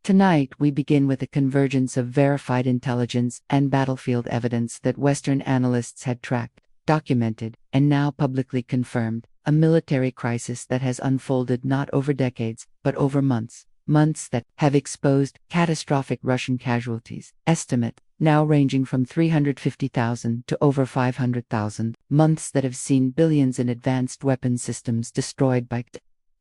Tonight, we begin with a convergence of verified intelligence and battlefield evidence that Western analysts had tracked, documented, and now publicly confirmed, a military crisis that has unfolded not over decades, but over months. Months that have exposed catastrophic Russian casualties, estimate now ranging from 350,000 to over 500,000. Months that have seen billions in advanced weapon systems destroyed by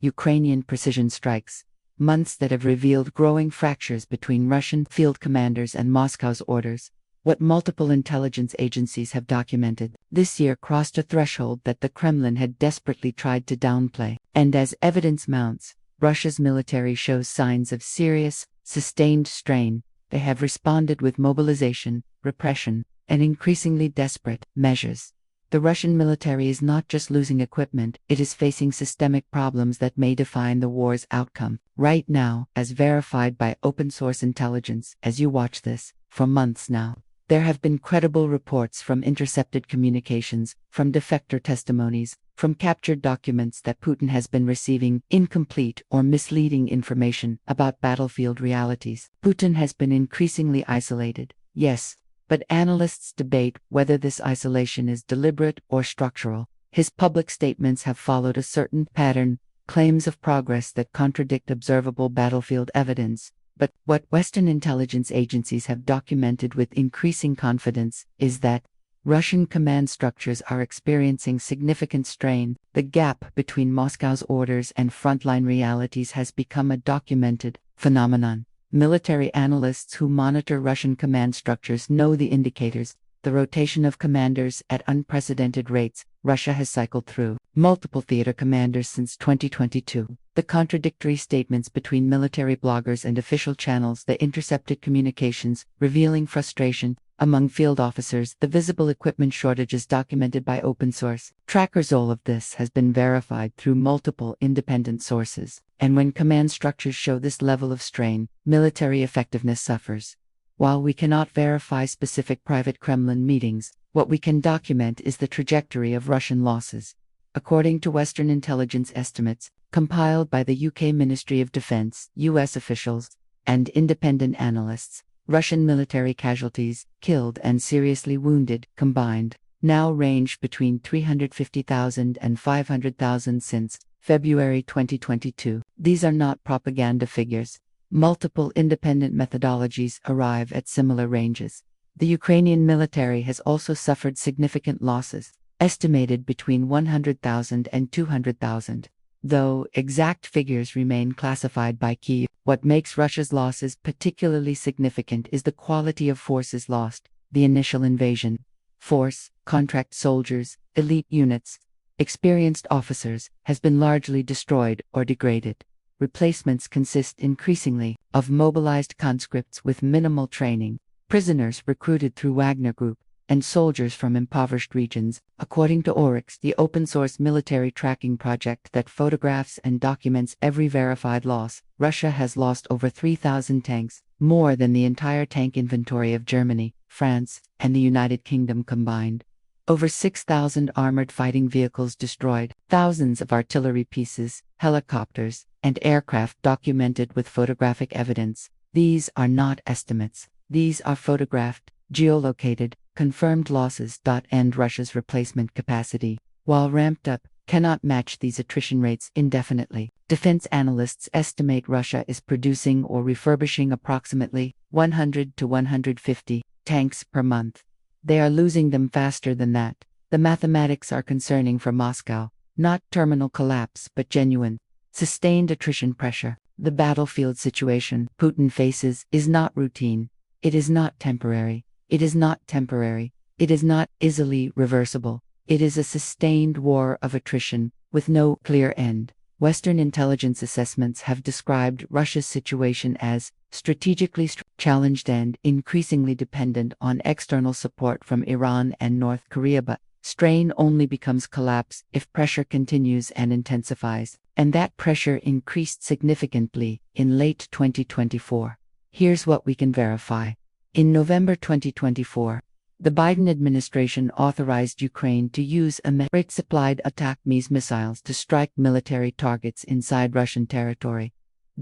Ukrainian precision strikes. Months that have revealed growing fractures between Russian field commanders and Moscow's orders. What multiple intelligence agencies have documented this year crossed a threshold that the Kremlin had desperately tried to downplay. And as evidence mounts, Russia's military shows signs of serious, sustained strain. They have responded with mobilization, repression, and increasingly desperate measures. The Russian military is not just losing equipment, it is facing systemic problems that may define the war's outcome. Right now, as verified by open-source intelligence, as you watch this, for months now, there have been credible reports from intercepted communications, from defector testimonies, from captured documents that Putin has been receiving incomplete or misleading information about battlefield realities. Putin has been increasingly isolated, yes, but analysts debate whether this isolation is deliberate or structural. His public statements have followed a certain pattern, claims of progress that contradict observable battlefield evidence. But what Western intelligence agencies have documented with increasing confidence is that Russian command structures are experiencing significant strain. The gap between Moscow's orders and frontline realities has become a documented phenomenon. Military analysts who monitor Russian command structures know the indicators. The rotation of commanders at unprecedented rates. Russia has cycled through multiple theater commanders since 2022. The contradictory statements between military bloggers and official channels, the intercepted communications, revealing frustration among field officers, the visible equipment shortages documented by open source trackers. All of this has been verified through multiple independent sources. And when command structures show this level of strain, military effectiveness suffers. While we cannot verify specific private Kremlin meetings, what we can document is the trajectory of Russian losses. According to Western intelligence estimates, compiled by the UK Ministry of Defense, US officials, and independent analysts, Russian military casualties, killed and seriously wounded, combined, now range between 350,000 and 500,000 since February 2022. These are not propaganda figures. Multiple independent methodologies arrive at similar ranges. The Ukrainian military has also suffered significant losses, estimated between 100,000 and 200,000. Though exact figures remain classified by Kyiv, what makes Russia's losses particularly significant is the quality of forces lost. The initial invasion force, contract soldiers, elite units, experienced officers, has been largely destroyed or degraded. Replacements consist increasingly of mobilized conscripts with minimal training, prisoners recruited through Wagner Group, and soldiers from impoverished regions. According to Oryx, the open-source military tracking project that photographs and documents every verified loss, Russia has lost over 3,000 tanks, more than the entire tank inventory of Germany, France, and the United Kingdom combined. Over 6,000 armored fighting vehicles destroyed, thousands of artillery pieces, helicopters, and aircraft documented with photographic evidence. These are not estimates. These are photographed, geolocated, confirmed losses. And Russia's replacement capacity, while ramped up, cannot match these attrition rates indefinitely. Defense analysts estimate Russia is producing or refurbishing approximately 100 to 150 tanks per month. They are losing them faster than that. The mathematics are concerning for Moscow, not terminal collapse but genuine, sustained attrition pressure. The battlefield situation Putin faces is not routine. It is not temporary. It is not temporary. It is not easily reversible. It is a sustained war of attrition, with no clear end. Western intelligence assessments have described Russia's situation as strategically challenged and increasingly dependent on external support from Iran and North Korea, but strain only becomes collapse if pressure continues and intensifies, and that pressure increased significantly in late 2024. Here's what we can verify. In November 2024, the Biden administration authorized Ukraine to use American-supplied attack missiles to strike military targets inside Russian territory.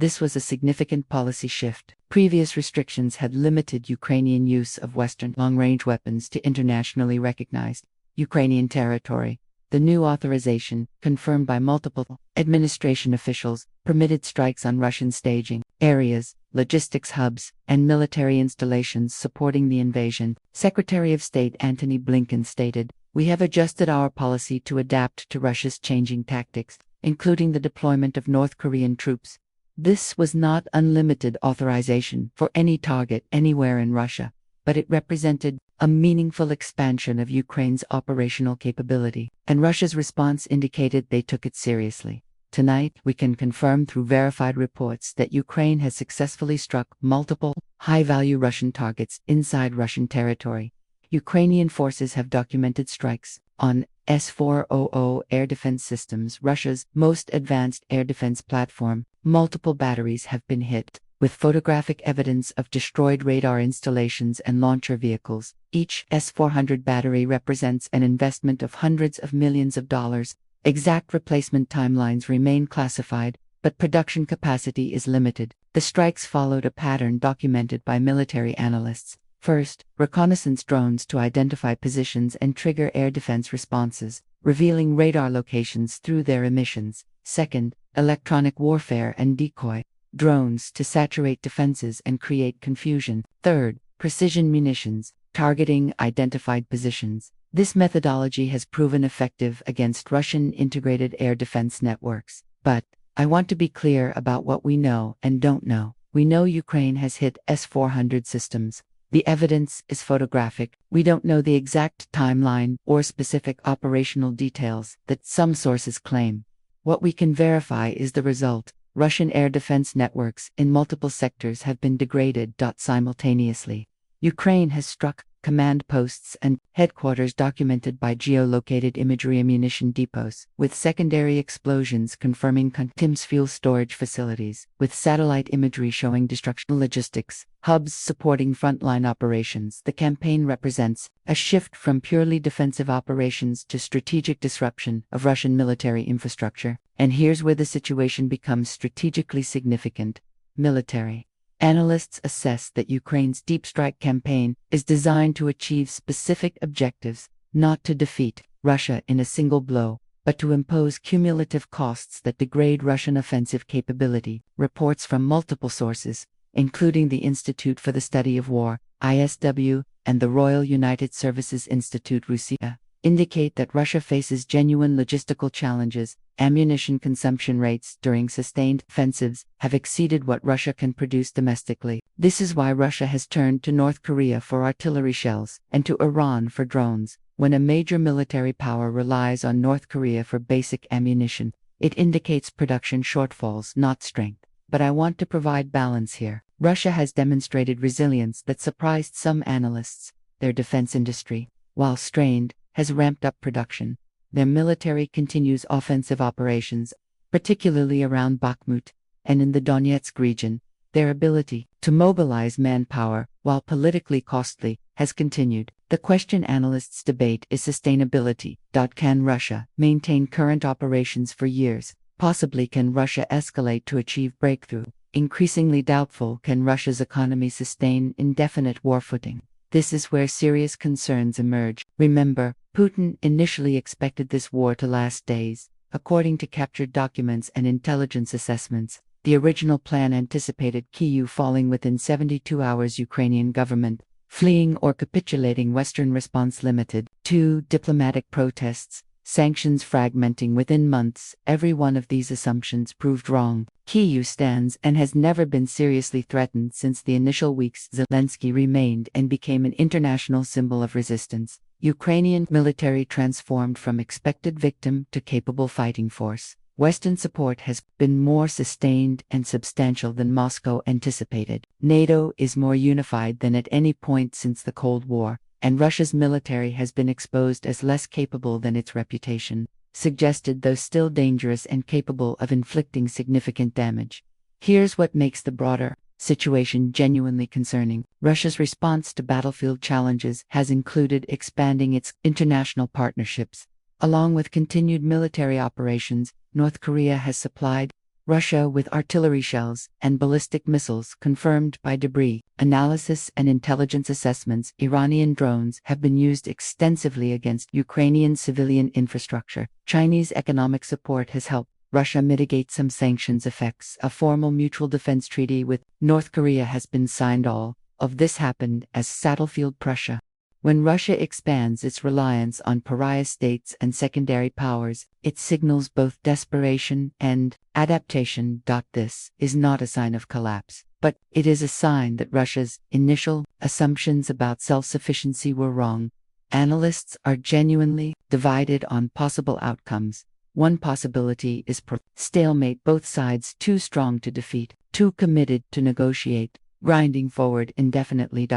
This was a significant policy shift. Previous restrictions had limited Ukrainian use of Western long-range weapons to internationally recognized Ukrainian territory. The new authorization, confirmed by multiple administration officials, permitted strikes on Russian staging areas, logistics hubs, and military installations supporting the invasion. Secretary of State Antony Blinken stated, "We have adjusted our policy to adapt to Russia's changing tactics, including the deployment of North Korean troops." This was not unlimited authorization for any target anywhere in Russia, but it represented a meaningful expansion of Ukraine's operational capability, and Russia's response indicated they took it seriously. Tonight, we can confirm through verified reports that Ukraine has successfully struck multiple high-value Russian targets inside Russian territory. Ukrainian forces have documented strikes on S-400 air defense systems, Russia's most advanced air defense platform. Multiple batteries have been hit, with photographic evidence of destroyed radar installations and launcher vehicles. Each S-400 battery represents an investment of hundreds of millions of dollars. Exact replacement timelines remain classified, but production capacity is limited. The strikes followed a pattern documented by military analysts. First, reconnaissance drones to identify positions and trigger air defense responses, revealing radar locations through their emissions. Second, electronic warfare and decoy drones to saturate defenses and create confusion. Third, precision munitions, targeting identified positions. This methodology has proven effective against Russian integrated air defense networks. But I want to be clear about what we know and don't know. We know Ukraine has hit S-400 systems. The evidence is photographic. We don't know the exact timeline or specific operational details that some sources claim. What we can verify is the result. Russian air defense networks in multiple sectors have been degraded simultaneously. Ukraine has struck command posts and headquarters documented by geolocated imagery, ammunition depots, with secondary explosions confirming Tim's fuel storage facilities, with satellite imagery showing destruction, logistics hubs supporting frontline operations. The campaign represents a shift from purely defensive operations to strategic disruption of Russian military infrastructure. And here's where the situation becomes strategically significant. Military analysts assess that Ukraine's deep strike campaign is designed to achieve specific objectives, not to defeat Russia in a single blow, but to impose cumulative costs that degrade Russian offensive capability. Reports from multiple sources, including the Institute for the Study of War, ISW, and the Royal United Services Institute, RUSIA, indicate that Russia faces genuine logistical challenges. Ammunition consumption rates during sustained offensives have exceeded what Russia can produce domestically. This is why Russia has turned to North Korea for artillery shells and to Iran for drones. When a major military power relies on North Korea for basic ammunition, it indicates production shortfalls, not strength. But I want to provide balance here. Russia has demonstrated resilience that surprised some analysts. Their defense industry, while strained, has ramped up production. Their military continues offensive operations, particularly around Bakhmut and in the Donetsk region. Their ability to mobilize manpower, while politically costly, has continued. The question analysts debate is sustainability. Can Russia maintain current operations for years? Possibly. Can Russia escalate to achieve breakthrough? Increasingly doubtful. Can Russia's economy sustain indefinite war footing? This is where serious concerns emerge. Remember, Putin initially expected this war to last days. According to captured documents and intelligence assessments, the original plan anticipated Kyiv falling within 72 hours. Ukrainian government fleeing or capitulating. Western response limited to diplomatic protests. Sanctions fragmenting within months. Every one of these assumptions proved wrong. Kyiv stands and has never been seriously threatened since the initial weeks. Zelensky remained and became an international symbol of resistance. Ukrainian military transformed from expected victim to capable fighting force. Western support has been more sustained and substantial than Moscow anticipated. NATO is more unified than at any point since the Cold War, and Russia's military has been exposed as less capable than its reputation suggested, though still dangerous and capable of inflicting significant damage. Here's what makes the broader situation genuinely concerning. Russia's response to battlefield challenges has included expanding its international partnerships. Along with continued military operations, North Korea has supplied Russia with artillery shells and ballistic missiles confirmed by debris analysis and intelligence assessments. Iranian drones have been used extensively against Ukrainian civilian infrastructure. Chinese economic support has helped Russia mitigate some sanctions effects. A formal mutual defense treaty with North Korea has been signed. All of this happened as battlefield pressure. When Russia expands its reliance on pariah states and secondary powers, it signals both desperation and adaptation. This is not a sign of collapse, but it is a sign that Russia's initial assumptions about self-sufficiency were wrong. Analysts are genuinely divided on possible outcomes. One possibility is stalemate, both sides too strong to defeat, too committed to negotiate, grinding forward indefinitely.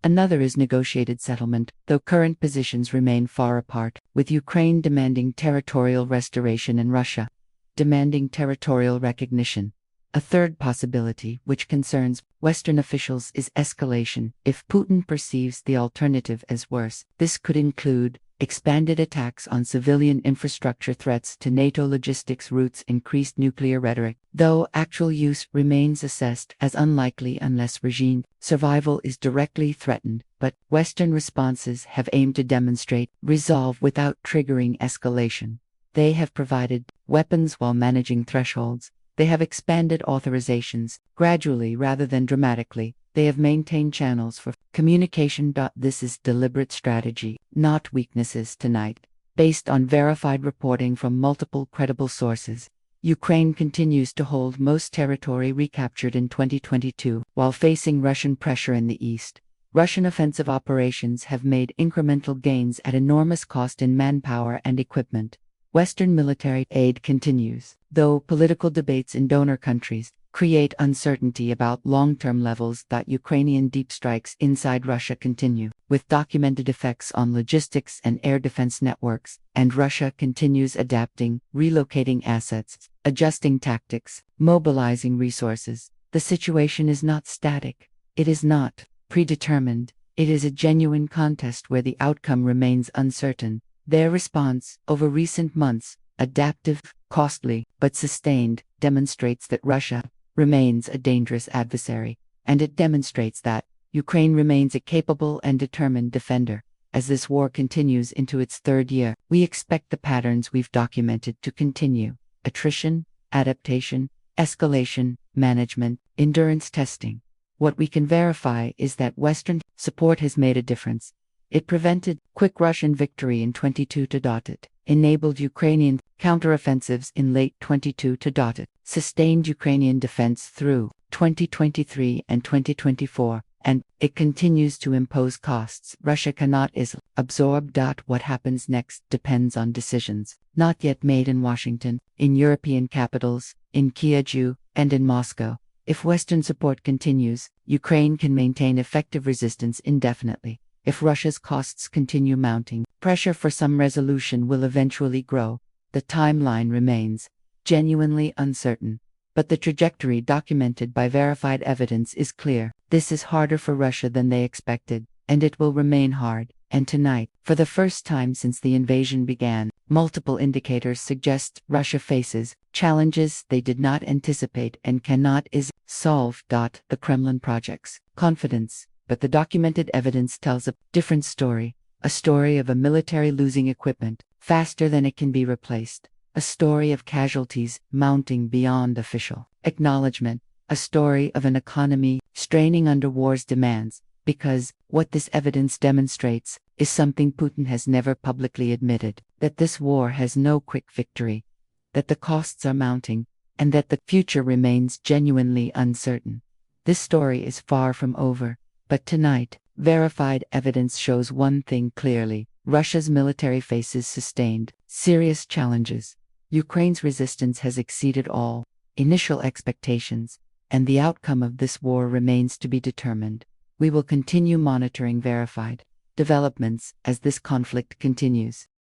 Another is negotiated settlement, though current positions remain far apart, with Ukraine demanding territorial restoration and Russia demanding territorial recognition. A third possibility, which concerns Western officials, is escalation. If Putin perceives the alternative as worse, this could include expanded attacks on civilian infrastructure, threats to NATO logistics routes, increased nuclear rhetoric, though actual use remains assessed as unlikely unless regime survival is directly threatened. But Western responses have aimed to demonstrate resolve without triggering escalation. They have provided weapons while managing thresholds. They have expanded authorizations gradually rather than dramatically. They have maintained channels for communication. This is deliberate strategy, not weaknesses. Tonight, based on verified reporting from multiple credible sources, Ukraine continues to hold most territory recaptured in 2022 while facing Russian pressure in the east. Russian offensive operations have made incremental gains at enormous cost in manpower and equipment. Western military aid continues, though political debates in donor countries create uncertainty about long-term levels. Ukrainian deep strikes inside Russia continue, with documented effects on logistics and air defense networks, and Russia continues adapting, relocating assets, adjusting tactics, mobilizing resources. The situation is not static. It is not predetermined. It is a genuine contest where the outcome remains uncertain. Their response, over recent months, adaptive, costly, but sustained, demonstrates that Russia remains a dangerous adversary, and it demonstrates that Ukraine remains a capable and determined defender. As this war continues into its third year, we expect the patterns we've documented to continue: attrition, adaptation, escalation, management, endurance testing. What we can verify is that Western support has made a difference. It prevented quick Russian victory in 22. It enabled Ukrainian counteroffensives in late 22. It sustained Ukrainian defense through 2023 and 2024, and it continues to impose costs Russia cannot absorb. What happens next depends on decisions not yet made in Washington, in European capitals, in Kyiv, and in Moscow. If Western support continues, Ukraine can maintain effective resistance indefinitely. If Russia's costs continue mounting, pressure for some resolution will eventually grow. The timeline remains genuinely uncertain, but the trajectory documented by verified evidence is clear. This is harder for Russia than they expected, and it will remain hard. And tonight, for the first time since the invasion began, multiple indicators suggest Russia faces challenges they did not anticipate and cannot solve. The Kremlin projects confidence, but the documented evidence tells a different story. A story of a military losing equipment faster than it can be replaced. A story of casualties mounting beyond official acknowledgement. A story of an economy straining under war's demands. Because what this evidence demonstrates is something Putin has never publicly admitted: that this war has no quick victory, that the costs are mounting, and that the future remains genuinely uncertain. This story is far from over. But tonight, verified evidence shows one thing clearly: Russia's military faces sustained, serious challenges. Ukraine's resistance has exceeded all initial expectations, and the outcome of this war remains to be determined. We will continue monitoring verified developments as this conflict continues.